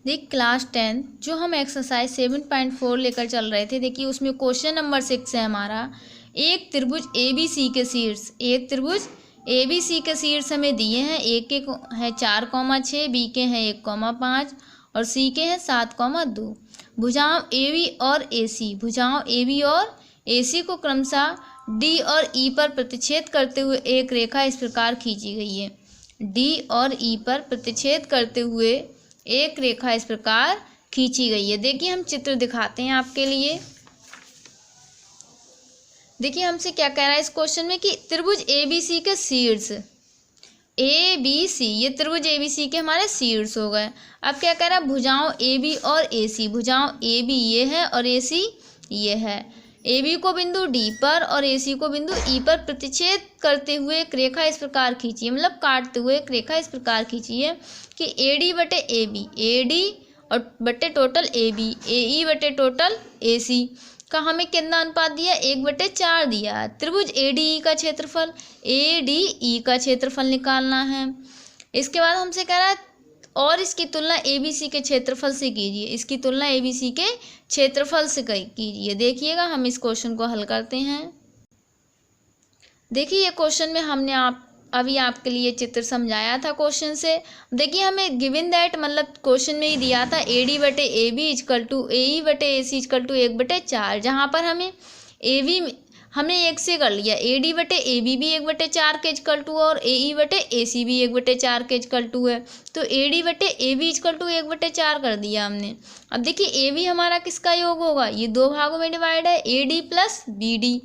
देख क्लास 10 जो हम एक्सरसाइज 7.4 लेकर चल रहे थे, देखिए उसमें क्वेश्चन नंबर 6 है हमारा। एक त्रिभुज ABC के शीर्ष हमें दिए हैं। ए के है 4,6, बी के हैं 1,5 और सी के हैं 7,2। भुजाओं AB और AC को क्रमशः D और E पर प्रतिच्छेद करते हुए एक रेखा इस प्रकार खींची गई है। D और E पर प्रतिच्छेद करते हुए एक रेखा इस प्रकार खींची गई है। देखिए हम चित्र दिखाते हैं आपके लिए। देखिए हमसे क्या कह रहा है इस क्वेश्चन में कि त्रिभुज ABC के शीर्ष, ABC ये त्रिभुज ABC के हमारे शीर्ष हो गए। अब क्या कह रहा है, भुजाओं AB और AC, भुजाओं AB ये है और AC ये है। AB को बिंदु D पर और AC को बिंदु E पर प्रतिच्छेद करते हुए एक रेखा इस प्रकार खींची है, मतलब काटते हुए एक रेखा इस प्रकार खींची है कि AD बटे AB, AD और बटे टोटल AB, AE बटे टोटल AC का हमें कितना अनुपात दिया, 1/4 दिया। त्रिभुज ADE का क्षेत्रफल, ADE का क्षेत्रफल निकालना है। इसके बाद हमसे कह रहा है और इसकी तुलना ABC के क्षेत्रफल से कीजिए, इसकी तुलना ABC के क्षेत्रफल से कीजिए। देखिएगा हम इस क्वेश्चन को हल करते हैं। देखिए ये क्वेश्चन में हमने अभी आपके लिए चित्र समझाया था क्वेश्चन से। देखिए हमें गिवन दैट मतलब क्वेश्चन में ही दिया था AD बटे AB इक्वल टू AE बटे AC इक्वल टू 1/4, जहाँ पर हमें AB हमने 1 से कर लिया, AD बटे AB भी 1/4 के इक्वल टू और AE बटे AC भी 1/4 के इक्वल टू है, तो AD बटे AB इक्वल टू 1/4 कर दिया हमने। अब देखिए AB हमारा किसका योग होगा, ये 2 भागों में डिवाइड है, AD plus BD,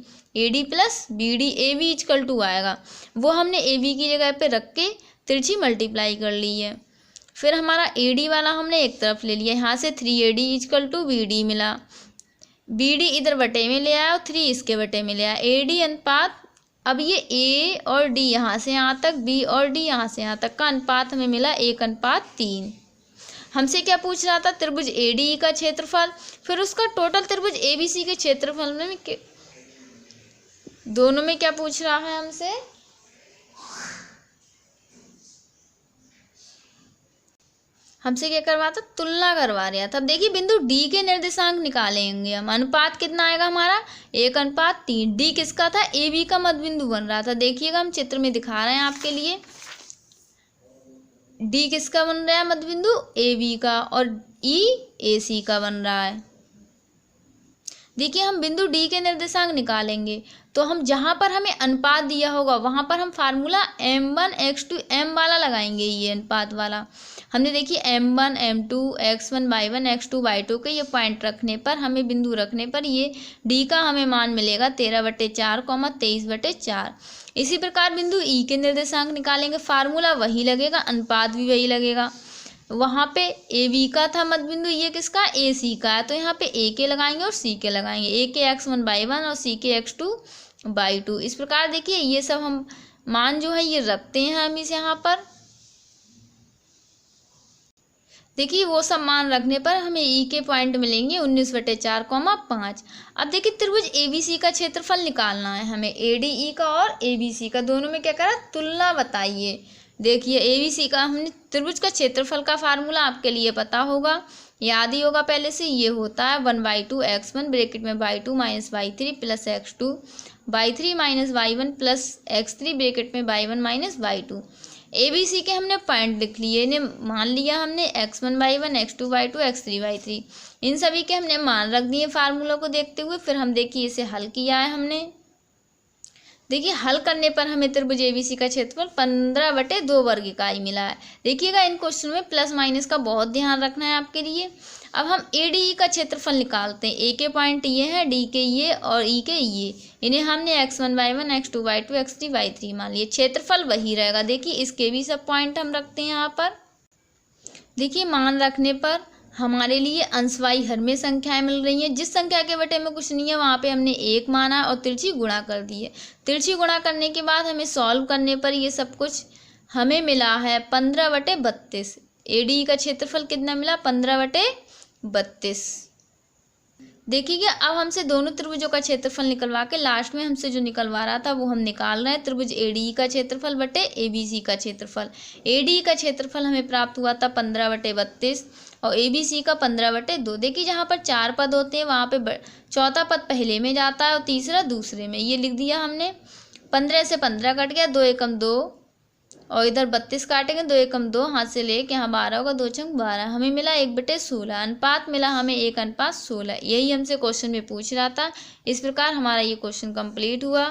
AB equal to आएगा, वो हमने AB की जगह पे रख के तिरछी मल्टीप्लाई कर ली है। फिर हमारा AD वाला हमने एक तरफ ले लिया, यहाँ से 3AD इक्वल टू BD मिला, BD इधर बटे में ले आया और 3 इसके बटे में ले आया। AD अनुपात, अब ये A और D यहाँ से यहाँ तक, B और D यहाँ से यहाँ तक का अनुपात हमें मिला 1:3। हमसे क्या पूछ रहा था, त्रिभुज ADE का क्षेत्रफल, फिर उसका टोटल त्रिभुज ABC के क्षेत्रफल में दोनों में क्या पूछ रहा है हमसे, क्या करवा था, तुलना करवा रहा था। अब देखिए बिंदु D के निर्देशांक निकालेंगे हम, अनुपात कितना आएगा हमारा 1:3। D किसका था, AB का मध्य बिंदु बन रहा था। देखिएगा हम चित्र में दिखा रहे हैं आपके लिए, D किसका बन रहा है मध्य बिंदु, AB का, और E AC का बन रहा है। देखिए हम बिंदु D के निर्देशांक निकालेंगे तो हम जहाँ पर हमें अनुपात दिया होगा वहाँ पर हम फार्मूला M1x2 M वाला लगाएंगे, ये अनुपात वाला। हमने देखिए M1 M2 x1 y1 x2 y2 के ये पॉइंट रखने पर, हमें बिंदु रखने पर ये D का हमें मान मिलेगा 13/4, 23/4। इसी प्रकार बिंदु E के निर्देशांक निकालेंगे, फार्मूला वही लगेगा, अनुपात भी वही लगेगा। वहाँ पे AB का था मध्य बिंदु, ये किसका, AC का है, तो यहाँ पे A के लगाएंगे और C के लगाएंगे, A के x1 y1 और C के x2 y2। इस प्रकार देखिए ये सब हम मान जो है ये रखते हैं हम इस यहाँ पर। देखिए वो सब मान रखने पर हमें E के पॉइंट मिलेंगे 19/4, 5। अब देखिए त्रिभुज ABC का क्षेत्रफल निकालना है हमें, ADE का और ABC का, दोनों में क्या करा, तुलना बताइए। देखिए ABC का हमने त्रिभुज का क्षेत्रफल का फार्मूला आपके लिए पता होगा, याद ही होगा पहले से, ये होता है 1/2 x1 ब्रैकेट में y2 minus y3 plus x2 y3 minus y1 plus x3 bracket में y1 माइनस y2। ABC के हमने पॉइंट लिख लिए, इन्हें मान लिया हमने x1 y1 x2 y2 x3 y3, इन सभी के हमने मान रख दिए फार्मूला को देखते हुए। फिर हम देखिए इसे हल किया है हमने। देखिए हल करने पर हमें त्रिभुज ABC का क्षेत्रफल 15/2 वर्ग इकाई मिला है। देखिएगा इन क्वेश्चन में प्लस माइनस का बहुत ध्यान रखना है आपके लिए। अब हम ADE का क्षेत्रफल निकालते हैं। A के पॉइंट ये है, D के ये और E के ये, इन्हें हमने x1 y1 x2 y2 x3 y3 मान लिए, क्षेत्रफल वही रहेगा। देखिए इसके भी सब पॉइंट हम रखते हैं यहाँ पर। देखिए मान रखने पर हमारे लिए अंशवाई हर में संख्याएं मिल रही हैं, जिस संख्या के बटे में कुछ नहीं है वहाँ पे हमने 1 माना और तिरछी गुणा कर दी है। तिरछी गुणा करने के बाद हमें सॉल्व करने पर ये सब कुछ हमें मिला है 15/32। ADE का क्षेत्रफल कितना मिला, 15/32। देखिए कि अब हमसे दोनों त्रिभुजों का क्षेत्रफल निकलवा के लास्ट में हमसे जो निकलवा रहा था वो हम निकाल रहे हैं, त्रिभुज एडीई का क्षेत्रफल बटे एबीसी का क्षेत्रफल। एडीई का क्षेत्रफल हमें प्राप्त हुआ था 15/32 और एबीसी का 15/2। देखिए जहाँ पर 4 पद होते हैं वहाँ पे चौथा पद पहले में जाता है और तीसरा दूसरे में, ये लिख दिया हमने। 15 से 15 कट गया, 2 एकम 2 और इधर 32 काटेंगे, 2 एकम 2, हाथ से लेके यहाँ 12 होगा, 2 छंग 12, हमें मिला 1/16। अनुपात मिला हमें 1:16। यही हमसे क्वेश्चन में पूछ रहा था। इस प्रकार हमारा ये क्वेश्चन कंप्लीट हुआ।